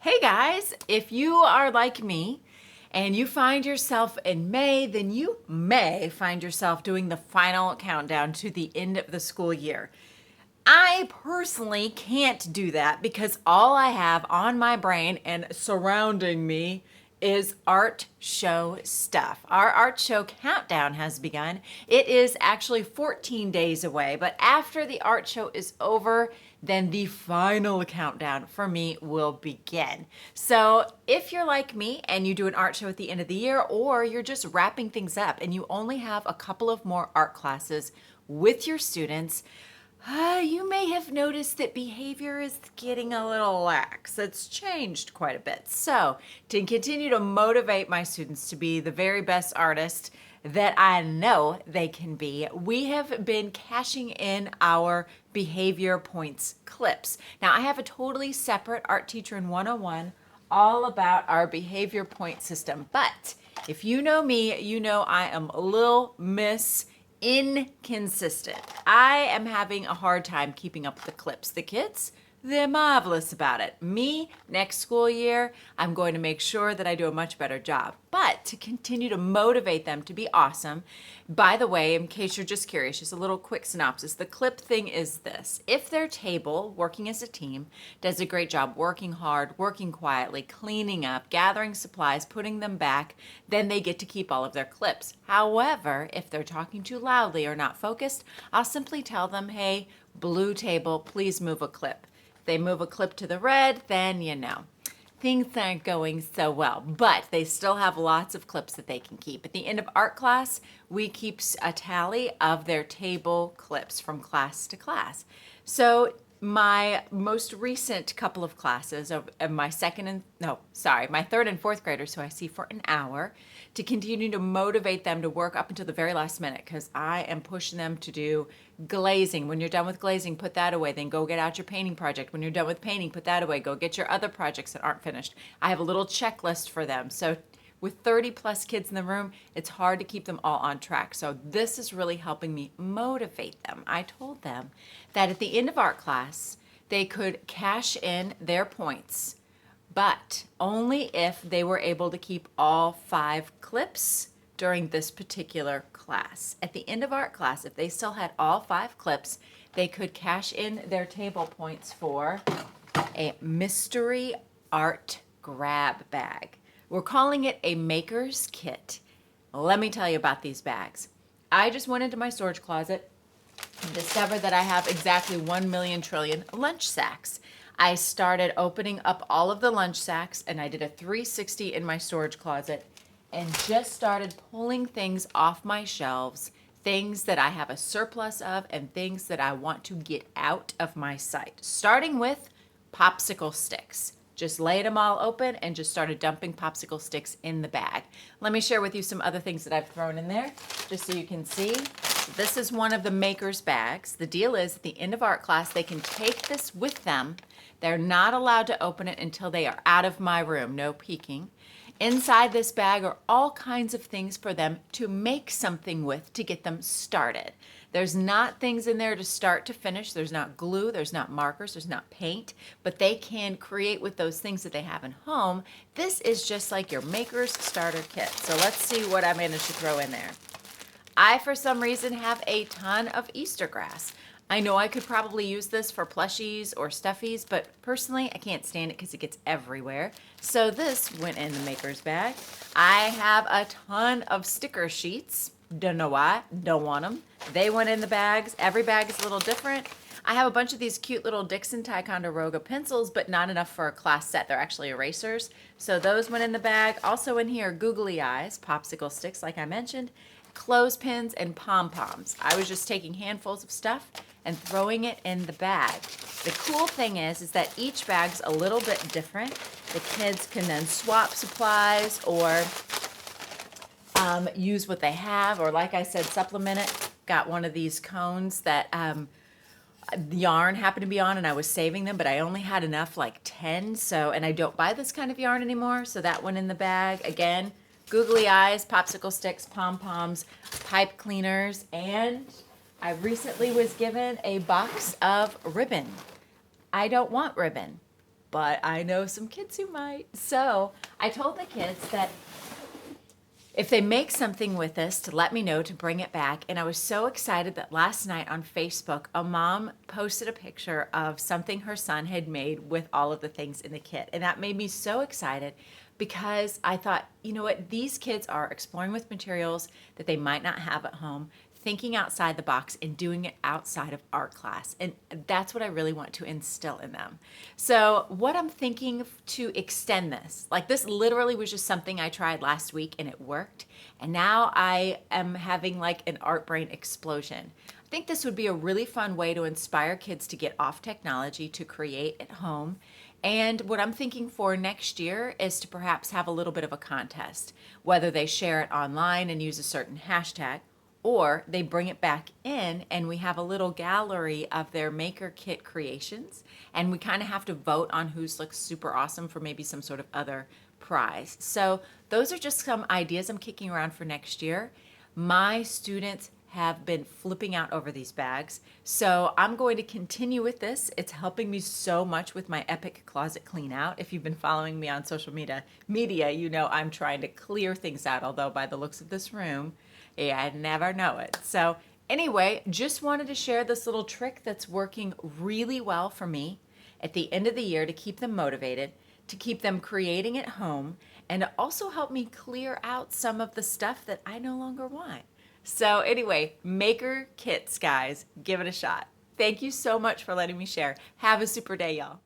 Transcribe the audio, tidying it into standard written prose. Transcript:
Hey guys, if you are like me and you find yourself in May, then you may find yourself doing the final countdown to the end of the school year. I personally can't do that because all I have on my brain and surrounding me is art show stuff. Our art show countdown has begun. It is actually 14 days away, but after the art show is over, then the final countdown for me will begin. So if you're like me and you do an art show at the end of the year, or you're just wrapping things up and you only have a couple of more art classes with your students, you may have noticed that behavior is getting a little lax. It's changed quite a bit. So, to continue to motivate my students to be the very best artist that I know they can be, we have been cashing in our behavior points clips. Now, I have a totally separate Art Teacher in 101 all about our behavior point system. But if you know me, you know I am a little miss inconsistent. I am having a hard time keeping up with the clips. The kids, they're marvelous about it. Me, next school year, I'm going to make sure that I do a much better job. But to continue to motivate them to be awesome, by the way, in case you're just curious, just a little quick synopsis. The clip thing is this. If their table, working as a team, does a great job working hard, working quietly, cleaning up, gathering supplies, putting them back, then they get to keep all of their clips. However, if they're talking too loudly or not focused, I'll simply tell them, hey, blue table, please move a clip. If they move a clip to the red, then you know, things aren't going so well, but they still have lots of clips that they can keep. At the end of art class, we keep a tally of their table clips from class to class. So my most recent couple of classes of my my third and fourth graders who I see for an hour, to continue to motivate them to work up until the very last minute, because I am pushing them to do glazing. When you're done with glazing, put that away. Then go get out your painting project. When you're done with painting, put that away. Go get your other projects that aren't finished. I have a little checklist for them. So with 30 plus kids in the room, it's hard to keep them all on track. So this is really helping me motivate them. I told them that at the end of art class, they could cash in their points, but only if they were able to keep all 5 clips during this particular class. At the end of art class, if they still had all 5 clips, they could cash in their table points for a mystery art grab bag. We're calling it a maker's kit. Let me tell you about these bags. I just went into my storage closet and discovered that I have exactly 1,000,000,000,000,000,000 lunch sacks. I started opening up all of the lunch sacks, and I did a 360 in my storage closet and just started pulling things off my shelves, things that I have a surplus of and things that I want to get out of my sight, starting with popsicle sticks. Just laid them all open and just started dumping popsicle sticks in the bag. Let me share with you some other things that I've thrown in there just so you can see. This is one of the maker's bags. The deal is at the end of art class, they can take this with them. They're not allowed to open it until they are out of my room, no peeking. Inside this bag are all kinds of things for them to make something with to get them started. There's not things in there to start to finish. There's not glue, there's not markers, there's not paint, but they can create with those things that they have in home. This is just like your maker's starter kit. So let's see what I managed to throw in there. I, for some reason, have a ton of Easter grass. I know I could probably use this for plushies or stuffies, but personally, I can't stand it because it gets everywhere. So this went in the maker's bag. I have a ton of sticker sheets. Don't know why, don't want them. They went in the bags. Every bag is a little different. I have a bunch of these cute little Dixon Ticonderoga pencils, but not enough for a class set. They're actually erasers. So those went in the bag. Also in here, googly eyes, popsicle sticks, like I mentioned, clothespins, and pom-poms. I was just taking handfuls of stuff and throwing it in the bag. The cool thing is that each bag's a little bit different. The kids can then swap supplies or use what they have, or like I said, supplement it. Got one of these cones that the yarn happened to be on and I was saving them, but I only had enough, like 10, and I don't buy this kind of yarn anymore, so that went in the bag. Again, googly eyes, popsicle sticks, pom-poms, pipe cleaners, and I recently was given a box of ribbon. I don't want ribbon, but I know some kids who might. So I told the kids that if they make something with us to let me know to bring it back. And I was so excited that last night on Facebook, a mom posted a picture of something her son had made with all of the things in the kit. And that made me so excited because I thought, you know what, these kids are exploring with materials that they might not have at home, thinking outside the box and doing it outside of art class. And that's what I really want to instill in them. So what I'm thinking to extend this, like this literally was just something I tried last week and it worked. And now I am having like an art brain explosion. I think this would be a really fun way to inspire kids to get off technology, to create at home. And what I'm thinking for next year is to perhaps have a little bit of a contest, whether they share it online and use a certain hashtag, or they bring it back in and we have a little gallery of their maker kit creations and we kind of have to vote on whose looks super awesome for maybe some sort of other prize. So those are just some ideas I'm kicking around for next year. My students have been flipping out over these bags, so I'm going to continue with this. It's helping me so much with my epic closet clean out. If you've been following me on social media, you know I'm trying to clear things out, although by the looks of this room, yeah, I'd never know it. So anyway, just wanted to share this little trick that's working really well for me at the end of the year to keep them motivated, to keep them creating at home, and to also help me clear out some of the stuff that I no longer want. So anyway, maker kits, guys, give it a shot. Thank you so much for letting me share. Have a super day, y'all.